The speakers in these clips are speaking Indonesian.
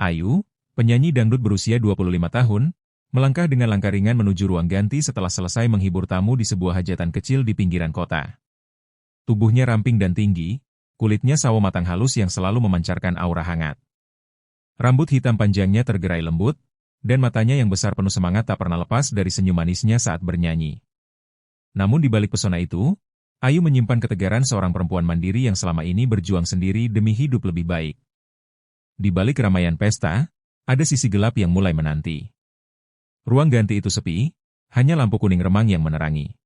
Ayu, penyanyi dangdut berusia 25 tahun, melangkah dengan langkah ringan menuju ruang ganti setelah selesai menghibur tamu di sebuah hajatan kecil di pinggiran kota. Tubuhnya ramping dan tinggi, kulitnya sawo matang halus yang selalu memancarkan aura hangat. Rambut hitam panjangnya tergerai lembut, dan matanya yang besar penuh semangat tak pernah lepas dari senyum manisnya saat bernyanyi. Namun di balik pesona itu, Ayu menyimpan ketegaran seorang perempuan mandiri yang selama ini berjuang sendiri demi hidup lebih baik. Di balik keramaian pesta, ada sisi gelap yang mulai menanti. Ruang ganti itu sepi, hanya lampu kuning remang yang menerangi.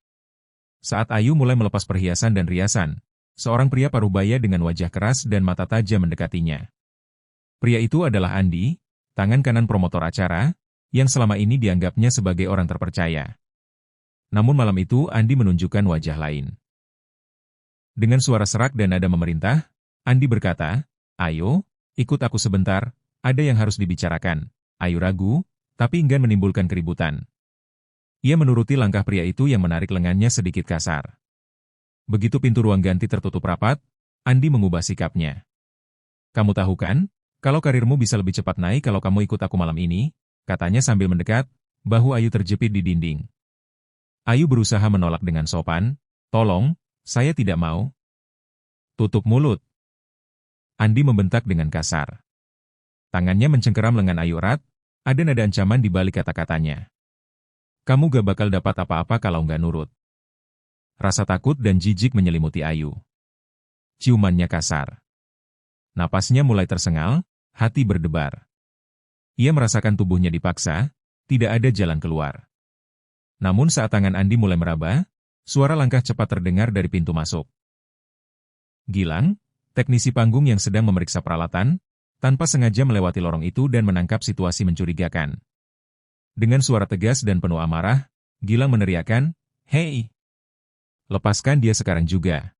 Saat Ayu mulai melepas perhiasan dan riasan, seorang pria parubaya dengan wajah keras dan mata tajam mendekatinya. Pria itu adalah Andi, tangan kanan promotor acara, yang selama ini dianggapnya sebagai orang terpercaya. Namun malam itu Andi menunjukkan wajah lain. Dengan suara serak dan nada memerintah, Andi berkata, "Ayo, ikut aku sebentar, ada yang harus dibicarakan." Ayu ragu, tapi enggan menimbulkan keributan. Ia menuruti langkah pria itu yang menarik lengannya sedikit kasar. Begitu pintu ruang ganti tertutup rapat, Andi mengubah sikapnya. "Kamu tahu kan, kalau karirmu bisa lebih cepat naik kalau kamu ikut aku malam ini," katanya sambil mendekat, bahu Ayu terjepit di dinding. Ayu berusaha menolak dengan sopan, "Tolong, saya tidak mau." "Tutup mulut." Andi membentak dengan kasar. Tangannya mencengkeram lengan Ayu erat, ada nada ancaman di balik kata-katanya. "Kamu gak bakal dapat apa-apa kalau nggak nurut." Rasa takut dan jijik menyelimuti Ayu. Ciumannya kasar. Napasnya mulai tersengal, hati berdebar. Ia merasakan tubuhnya dipaksa, tidak ada jalan keluar. Namun saat tangan Andi mulai meraba, suara langkah cepat terdengar dari pintu masuk. Gilang, teknisi panggung yang sedang memeriksa peralatan, tanpa sengaja melewati lorong itu dan menangkap situasi mencurigakan. Dengan suara tegas dan penuh amarah, Gilang meneriakkan, "Hei! Lepaskan dia sekarang juga."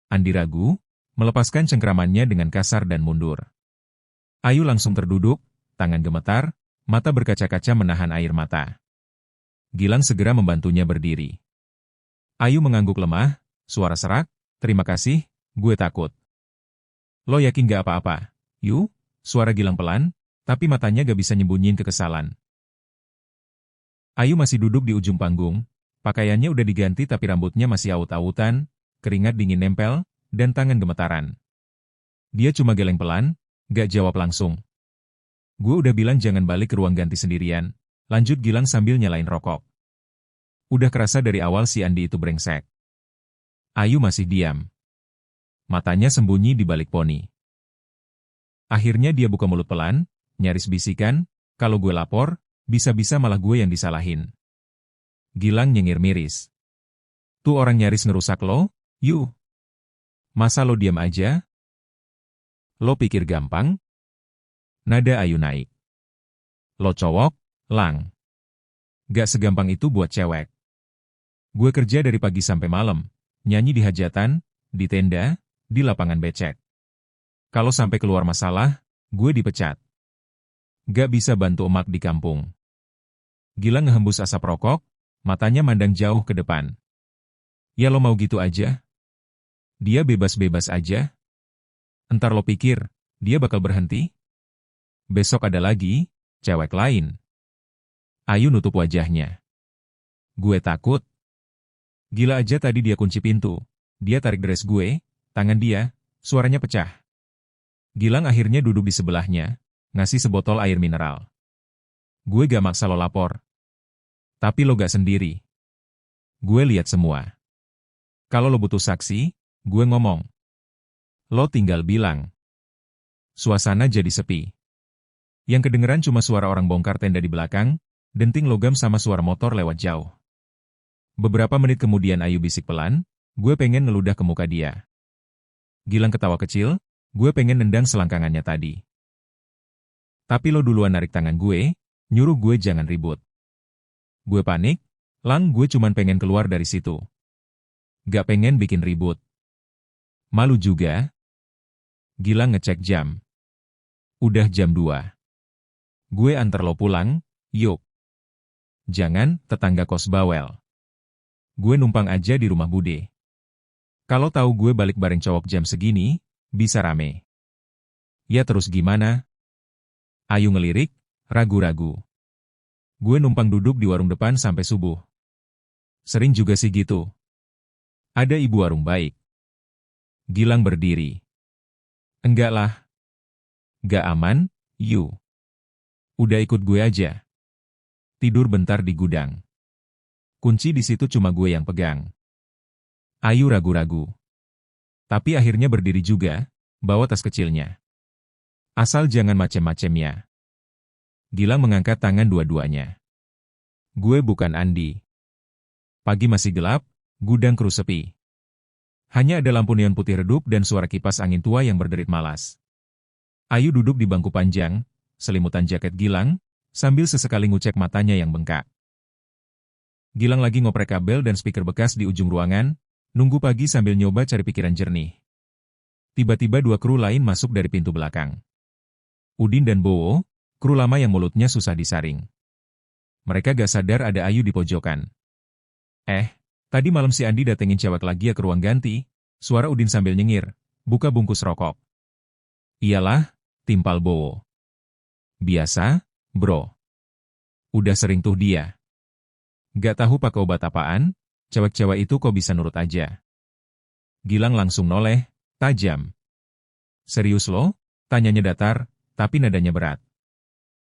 Andi ragu, melepaskan cengkeramannya dengan kasar dan mundur. Ayu langsung terduduk, tangan gemetar, mata berkaca-kaca menahan air mata. Gilang segera membantunya berdiri. Ayu mengangguk lemah, suara serak, "Terima kasih, gue takut." "Lo yakin gak apa-apa?" "Yu," suara Gilang pelan, tapi matanya gak bisa nyembunyiin kekesalan. Ayu masih duduk di ujung panggung, pakaiannya udah diganti tapi rambutnya masih awut-awutan, keringat dingin nempel, dan tangan gemetaran. Dia cuma geleng pelan, gak jawab langsung. "Gue udah bilang jangan balik ke ruang ganti sendirian," lanjut Gilang sambil nyalain rokok. Udah kerasa dari awal si Andi itu brengsek. Ayu masih diam. Matanya sembunyi di balik poni. Akhirnya dia buka mulut pelan, nyaris bisikan, "Kalau gue lapor, bisa-bisa malah gue yang disalahin." Gilang nyengir miris. "Tuh orang nyaris ngerusak lo, Yu. Masa lo diam aja? Lo pikir gampang?" Nada Ayu naik. "Lo cowok, Lang. Gak segampang itu buat cewek. Gue kerja dari pagi sampai malam, nyanyi di hajatan, di tenda, di lapangan becek. Kalau sampai keluar masalah, gue dipecat. Gak bisa bantu emak di kampung." Gilang ngehembus asap rokok, matanya mandang jauh ke depan. "Ya lo mau gitu aja? Dia bebas-bebas aja? Entar lo pikir, dia bakal berhenti? Besok ada lagi, cewek lain." Ayu nutup wajahnya. "Gue takut. Gila aja tadi dia kunci pintu. Dia tarik dress gue, tangan dia, suaranya pecah." Gilang akhirnya duduk di sebelahnya, ngasih sebotol air mineral. "Gue gak maksa lo lapor. Tapi lo gak sendiri. Gue lihat semua. Kalau lo butuh saksi, gue ngomong. Lo tinggal bilang." Suasana jadi sepi. Yang kedengeran cuma suara orang bongkar tenda di belakang, denting logam sama suara motor lewat jauh. Beberapa menit kemudian Ayu bisik pelan, "Gue pengen ngeludah ke muka dia." Gilang ketawa kecil, "Gue pengen nendang selangkangannya tadi. Tapi lo duluan narik tangan gue, nyuruh gue jangan ribut." Gue panik, "Lang, gue cuman pengen keluar dari situ. Gak pengen bikin ribut." "Malu juga?" Gilang ngecek jam. "Udah jam 2. Gue antar lo pulang, yuk." "Jangan, tetangga kos bawel. Gue numpang aja di rumah Bude. Kalau tahu gue balik bareng cowok jam segini, bisa rame." "Ya terus gimana?" Ayu ngelirik, ragu-ragu. Gue numpang duduk di warung depan sampai subuh. Sering juga sih gitu. Ada ibu warung baik. Gilang berdiri. Enggak lah. Gak aman, you. Udah ikut gue aja. Tidur bentar di gudang. Kunci di situ cuma gue yang pegang. Ayu ragu-ragu. Tapi akhirnya berdiri juga, bawa tas kecilnya. Asal jangan macem-macem ya. Gilang mengangkat tangan dua-duanya. Gue bukan Andi. Pagi masih gelap, gudang keruh sepi. Hanya ada lampu neon putih redup dan suara kipas angin tua yang berderit malas. Ayu duduk di bangku panjang, selimutan jaket Gilang, sambil sesekali ngucek matanya yang bengkak. Gilang lagi ngoprek kabel dan speaker bekas di ujung ruangan, nunggu pagi sambil nyoba cari pikiran jernih. Tiba-tiba dua kru lain masuk dari pintu belakang. Udin dan Bowo, kru lama yang mulutnya susah disaring. Mereka gak sadar ada Ayu di pojokan. Tadi malam si Andi datengin cewek lagi ya ke ruang ganti, suara Udin sambil nyengir, buka bungkus rokok. Iyalah, timpal Bowo. Biasa, bro. Udah sering tuh dia. Gak tahu pakai obat apaan, cewek-cewek itu kok bisa nurut aja. Gilang langsung noleh, tajam. Serius lo? Tanyanya datar, tapi nadanya berat.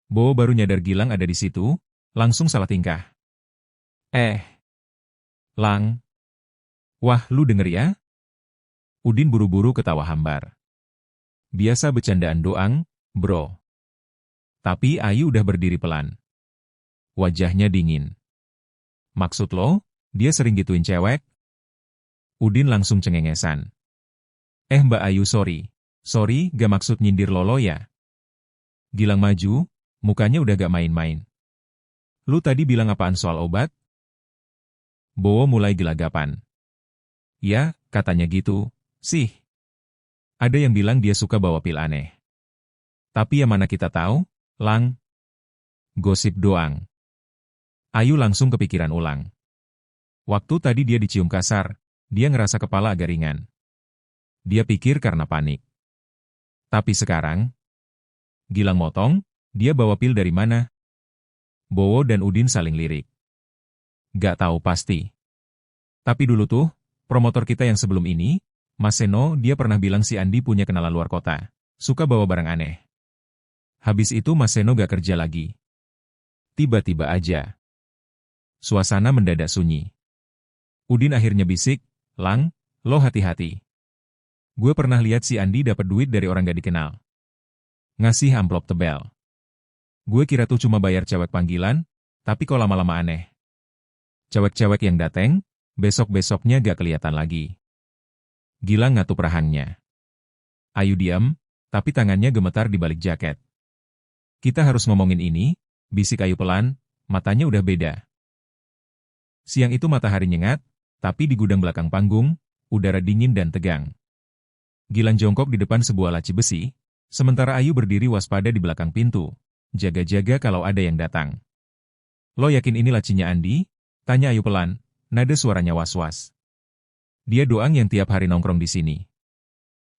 Bowo baru nyadar Gilang ada di situ, langsung salah tingkah. Lang. Wah, lu denger ya? Udin buru-buru ketawa hambar. Biasa bercandaan doang, bro. Tapi Ayu udah berdiri pelan. Wajahnya dingin. Maksud lo, dia sering gituin cewek? Udin langsung cengengesan. Mbak Ayu sorry. Sorry, gak maksud nyindir Lolo ya. Gilang maju, mukanya udah gak main-main. Lu tadi bilang apaan soal obat? Bowo mulai gelagapan. Ya, katanya gitu, sih. Ada yang bilang dia suka bawa pil aneh. Tapi yang mana kita tahu, Lang? Gosip doang. Ayu langsung kepikiran ulang. Waktu tadi dia dicium kasar, dia ngerasa kepala agak ringan. Dia pikir karena panik. Tapi sekarang, Gilang motong, dia bawa pil dari mana? Bowo dan Udin saling lirik. Gak tahu pasti. Tapi dulu tuh, promotor kita yang sebelum ini, Mas Seno, dia pernah bilang si Andi punya kenalan luar kota. Suka bawa barang aneh. Habis itu Mas Seno gak kerja lagi. Tiba-tiba aja. Suasana mendadak sunyi. Udin akhirnya bisik, Lang, lo hati-hati. Gue pernah lihat si Andi dapat duit dari orang gak dikenal. Ngasih amplop tebal. Gue kira tuh cuma bayar cewek panggilan, tapi kok lama-lama aneh. Cewek-cewek yang dateng, besok-besoknya gak kelihatan lagi. Gilang ngatup rahangnya. Ayu diam, tapi tangannya gemetar di balik jaket. Kita harus ngomongin ini, bisik Ayu pelan, matanya udah beda. Siang itu matahari nyengat, tapi di gudang belakang panggung, udara dingin dan tegang. Gilang jongkok di depan sebuah laci besi, sementara Ayu berdiri waspada di belakang pintu, jaga-jaga kalau ada yang datang. Lo yakin ini lacinya Andi? Tanya Ayu pelan, nada suaranya was-was. Dia doang yang tiap hari nongkrong di sini.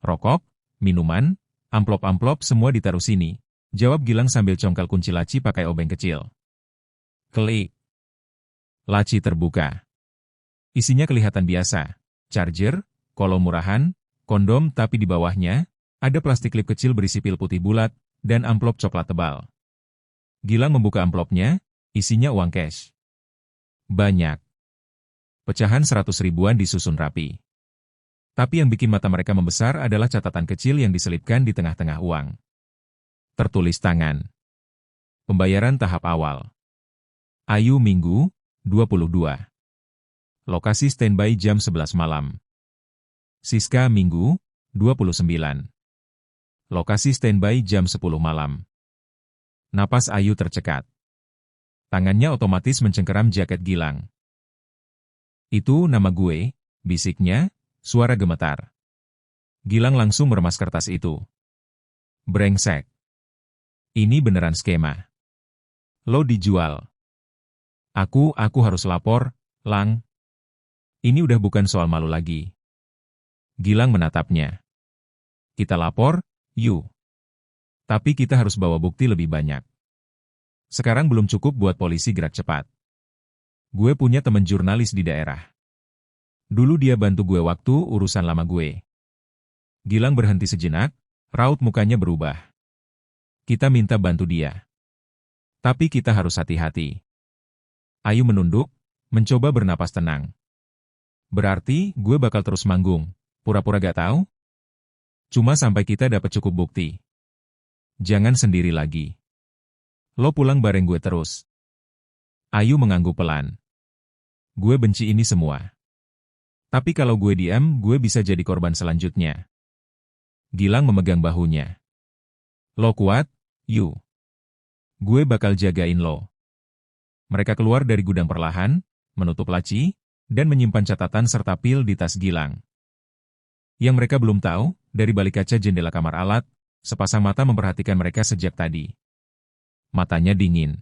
Rokok, minuman, amplop-amplop semua ditaruh sini, jawab Gilang sambil congkel kunci laci pakai obeng kecil. Klik. Laci terbuka. Isinya kelihatan biasa. Charger, kolom murahan, kondom tapi di bawahnya, ada plastik klip kecil berisi pil putih bulat, dan amplop coklat tebal. Gilang membuka amplopnya, isinya uang cash. Banyak. Pecahan 100 ribuan disusun rapi. Tapi yang bikin mata mereka membesar adalah catatan kecil yang diselipkan di tengah-tengah uang. Tertulis tangan. Pembayaran tahap awal. Ayu Minggu, 22. Lokasi standby jam 11 malam. Siska Minggu, 29. Lokasi standby jam 10 malam. Napas Ayu tercekat. Tangannya otomatis mencengkeram jaket Gilang. Itu nama gue, bisiknya, suara gemetar. Gilang langsung meremas kertas itu. Brengsek. Ini beneran skema. Lo dijual. Aku harus lapor, Lang. Ini udah bukan soal malu lagi. Gilang menatapnya. Kita lapor, yuk. Tapi kita harus bawa bukti lebih banyak. Sekarang belum cukup buat polisi gerak cepat. Gue punya teman jurnalis di daerah. Dulu dia bantu gue waktu urusan lama gue. Gilang berhenti sejenak, raut mukanya berubah. Kita minta bantu dia. Tapi kita harus hati-hati. Ayu menunduk, mencoba bernapas tenang. Berarti gue bakal terus manggung, pura-pura gak tahu? Cuma sampai kita dapat cukup bukti. Jangan sendiri lagi. Lo pulang bareng gue terus. Ayu mengangguk pelan. Gue benci ini semua. Tapi kalau gue diam, gue bisa jadi korban selanjutnya. Gilang memegang bahunya. Lo kuat, Yu. Gue bakal jagain lo. Mereka keluar dari gudang perlahan, menutup laci, dan menyimpan catatan serta pil di tas Gilang. Yang mereka belum tahu, dari balik kaca jendela kamar alat, sepasang mata memperhatikan mereka sejak tadi. Matanya dingin.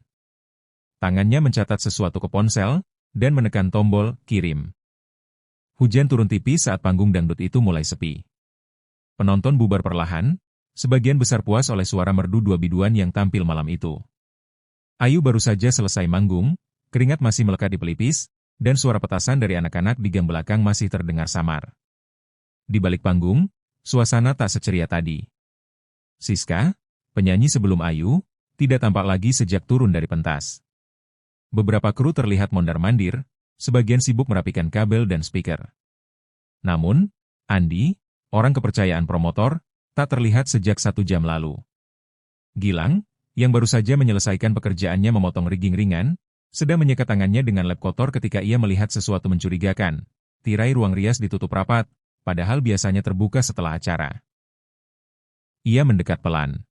Tangannya mencatat sesuatu ke ponsel, dan menekan tombol kirim. Hujan turun tipis saat panggung dangdut itu mulai sepi. Penonton bubar perlahan, sebagian besar puas oleh suara merdu dua biduan yang tampil malam itu. Ayu baru saja selesai manggung, keringat masih melekat di pelipis, dan suara petasan dari anak-anak di gang belakang masih terdengar samar. Di balik panggung, suasana tak seceria tadi. Siska, penyanyi sebelum Ayu, tidak tampak lagi sejak turun dari pentas. Beberapa kru terlihat mondar-mandir, sebagian sibuk merapikan kabel dan speaker. Namun, Andi, orang kepercayaan promotor, tak terlihat sejak 1 jam lalu. Gilang, yang baru saja menyelesaikan pekerjaannya memotong rigging ringan, sedang menyekat tangannya dengan lap kotor ketika ia melihat sesuatu mencurigakan. Tirai ruang rias ditutup rapat, padahal biasanya terbuka setelah acara. Ia mendekat pelan.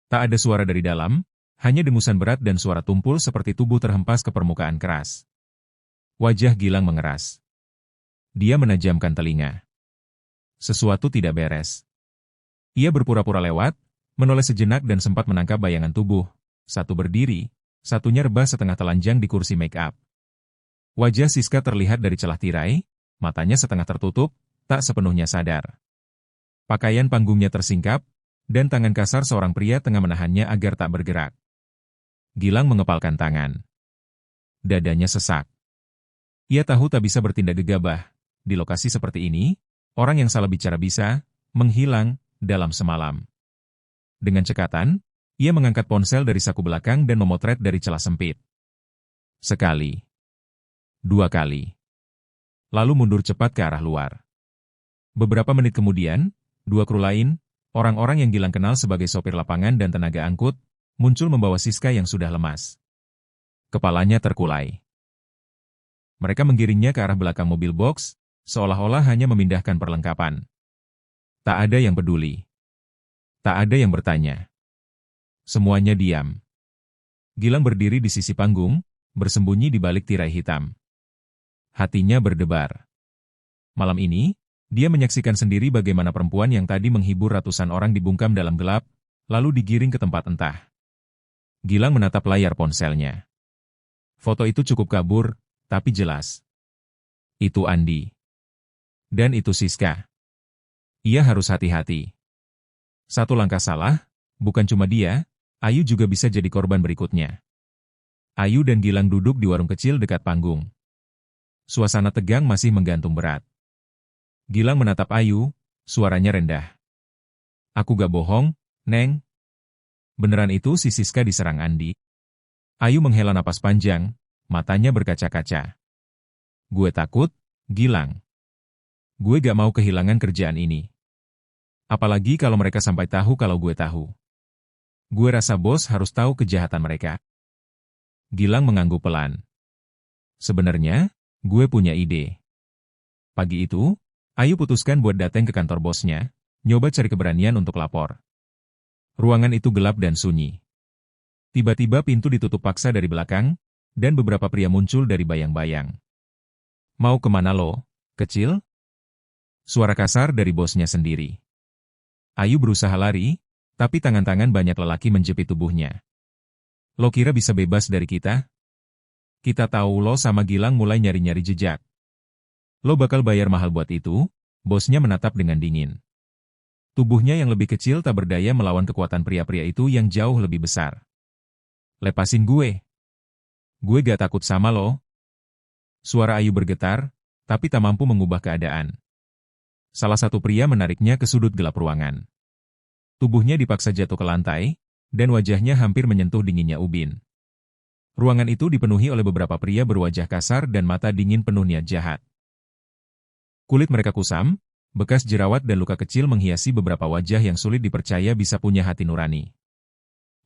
Tak ada suara dari dalam, hanya dengusan berat dan suara tumpul seperti tubuh terhempas ke permukaan keras. Wajah Gilang mengeras. Dia menajamkan telinga. Sesuatu tidak beres. Ia berpura-pura lewat, menoleh sejenak dan sempat menangkap bayangan tubuh. Satu berdiri, satunya rebah setengah telanjang di kursi make-up. Wajah Siska terlihat dari celah tirai, matanya setengah tertutup, tak sepenuhnya sadar. Pakaian panggungnya tersingkap, dan tangan kasar seorang pria tengah menahannya agar tak bergerak. Gilang mengepalkan tangan. Dadanya sesak. Ia tahu tak bisa bertindak gegabah. Di lokasi seperti ini, orang yang salah bicara bisa menghilang dalam semalam. Dengan cekatan, ia mengangkat ponsel dari saku belakang dan memotret dari celah sempit. Sekali. 2 kali. Lalu mundur cepat ke arah luar. Beberapa menit kemudian, 2 kru lain, orang-orang yang Gilang kenal sebagai sopir lapangan dan tenaga angkut, muncul membawa Siska yang sudah lemas. Kepalanya terkulai. Mereka menggiringnya ke arah belakang mobil box, seolah-olah hanya memindahkan perlengkapan. Tak ada yang peduli. Tak ada yang bertanya. Semuanya diam. Gilang berdiri di sisi panggung, bersembunyi di balik tirai hitam. Hatinya berdebar. Malam ini, dia menyaksikan sendiri bagaimana perempuan yang tadi menghibur ratusan orang dibungkam dalam gelap, lalu digiring ke tempat entah. Gilang menatap layar ponselnya. Foto itu cukup kabur, tapi jelas. Itu Andi. Dan itu Siska. Ia harus hati-hati. Satu langkah salah, bukan cuma dia, Ayu juga bisa jadi korban berikutnya. Ayu dan Gilang duduk di warung kecil dekat panggung. Suasana tegang masih menggantung berat. Gilang menatap Ayu, suaranya rendah. Aku gak bohong, Neng. Beneran itu si Siska diserang Andi. Ayu menghela napas panjang, matanya berkaca-kaca. Gue takut, Gilang. Gue gak mau kehilangan kerjaan ini. Apalagi kalau mereka sampai tahu kalau gue tahu. Gue rasa bos harus tahu kejahatan mereka. Gilang mengangguk pelan. Sebenarnya, gue punya ide. Pagi itu, Ayu putuskan buat datang ke kantor bosnya, nyoba cari keberanian untuk lapor. Ruangan itu gelap dan sunyi. Tiba-tiba pintu ditutup paksa dari belakang, dan beberapa pria muncul dari bayang-bayang. Mau kemana lo, kecil? Suara kasar dari bosnya sendiri. Ayu berusaha lari, tapi tangan-tangan banyak lelaki menjepit tubuhnya. Lo kira bisa bebas dari kita? Kita tahu lo sama Gilang mulai nyari-nyari jejak. Lo bakal bayar mahal buat itu, bosnya menatap dengan dingin. Tubuhnya yang lebih kecil tak berdaya melawan kekuatan pria-pria itu yang jauh lebih besar. Lepasin gue. Gue gak takut sama lo. Suara Ayu bergetar, tapi tak mampu mengubah keadaan. Salah satu pria menariknya ke sudut gelap ruangan. Tubuhnya dipaksa jatuh ke lantai, dan wajahnya hampir menyentuh dinginnya ubin. Ruangan itu dipenuhi oleh beberapa pria berwajah kasar dan mata dingin penuh niat jahat. Kulit mereka kusam, bekas jerawat dan luka kecil menghiasi beberapa wajah yang sulit dipercaya bisa punya hati nurani.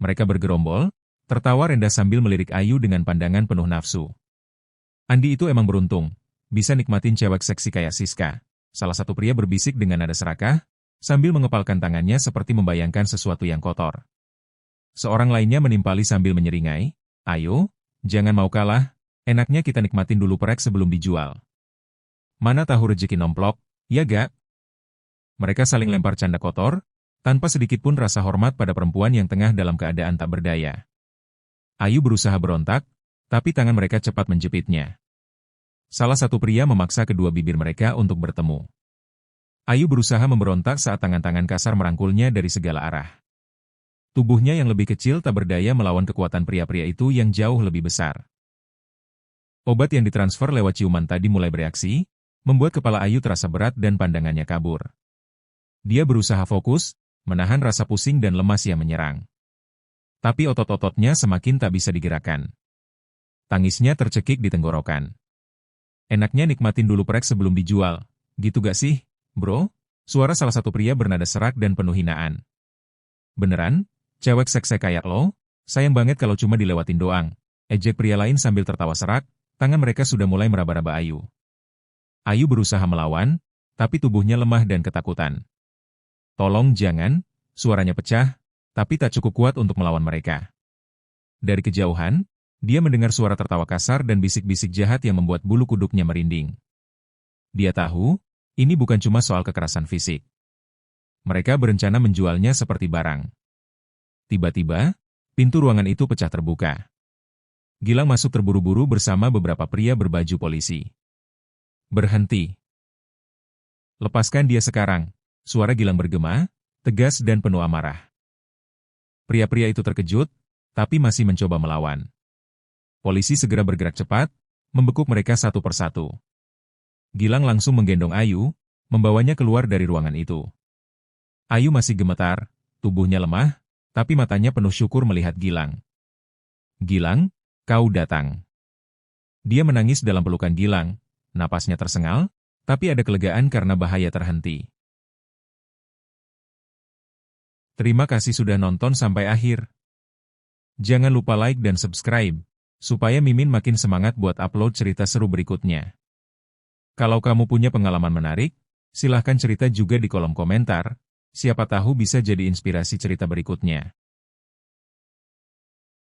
Mereka bergerombol, tertawa rendah sambil melirik Ayu dengan pandangan penuh nafsu. Andi itu emang beruntung, bisa nikmatin cewek seksi kayak Siska. Salah satu pria berbisik dengan nada serakah, sambil mengepalkan tangannya seperti membayangkan sesuatu yang kotor. Seorang lainnya menimpali sambil menyeringai, "Ayo, jangan mau kalah, enaknya kita nikmatin dulu perek sebelum dijual. Mana tahu rezeki nomplok, ya gak?" Mereka saling lempar canda kotor, tanpa sedikit pun rasa hormat pada perempuan yang tengah dalam keadaan tak berdaya. Ayu berusaha berontak, tapi tangan mereka cepat menjepitnya. Salah satu pria memaksa kedua bibir mereka untuk bertemu. Ayu berusaha memberontak saat tangan-tangan kasar merangkulnya dari segala arah. Tubuhnya yang lebih kecil tak berdaya melawan kekuatan pria-pria itu yang jauh lebih besar. Obat yang ditransfer lewat ciuman tadi mulai bereaksi, membuat kepala Ayu terasa berat dan pandangannya kabur. Dia berusaha fokus, menahan rasa pusing dan lemas yang menyerang. Tapi otot-ototnya semakin tak bisa digerakkan. Tangisnya tercekik di tenggorokan. "Enaknya nikmatin dulu perek sebelum dijual, gitu gak sih, bro?" Suara salah satu pria bernada serak dan penuh hinaan. "Beneran? Cewek seksi kayak lo? Sayang banget kalau cuma dilewatin doang," ejek pria lain sambil tertawa serak, tangan mereka sudah mulai meraba-raba Ayu. Ayu berusaha melawan, tapi tubuhnya lemah dan ketakutan. "Tolong jangan," suaranya pecah, tapi tak cukup kuat untuk melawan mereka. Dari kejauhan, dia mendengar suara tertawa kasar dan bisik-bisik jahat yang membuat bulu kuduknya merinding. Dia tahu, ini bukan cuma soal kekerasan fisik. Mereka berencana menjualnya seperti barang. Tiba-tiba, pintu ruangan itu pecah terbuka. Gilang masuk terburu-buru bersama beberapa pria berbaju polisi. "Berhenti. Lepaskan dia sekarang," suara Gilang bergema, tegas dan penuh amarah. Pria-pria itu terkejut, tapi masih mencoba melawan. Polisi segera bergerak cepat, membekuk mereka satu persatu. Gilang langsung menggendong Ayu, membawanya keluar dari ruangan itu. Ayu masih gemetar, tubuhnya lemah, tapi matanya penuh syukur melihat Gilang. "Gilang, kau datang." Dia menangis dalam pelukan Gilang, napasnya tersengal, tapi ada kelegaan karena bahaya terhenti. Terima kasih sudah nonton sampai akhir. Jangan lupa like dan subscribe, supaya Mimin makin semangat buat upload cerita seru berikutnya. Kalau kamu punya pengalaman menarik, silahkan cerita juga di kolom komentar, siapa tahu bisa jadi inspirasi cerita berikutnya.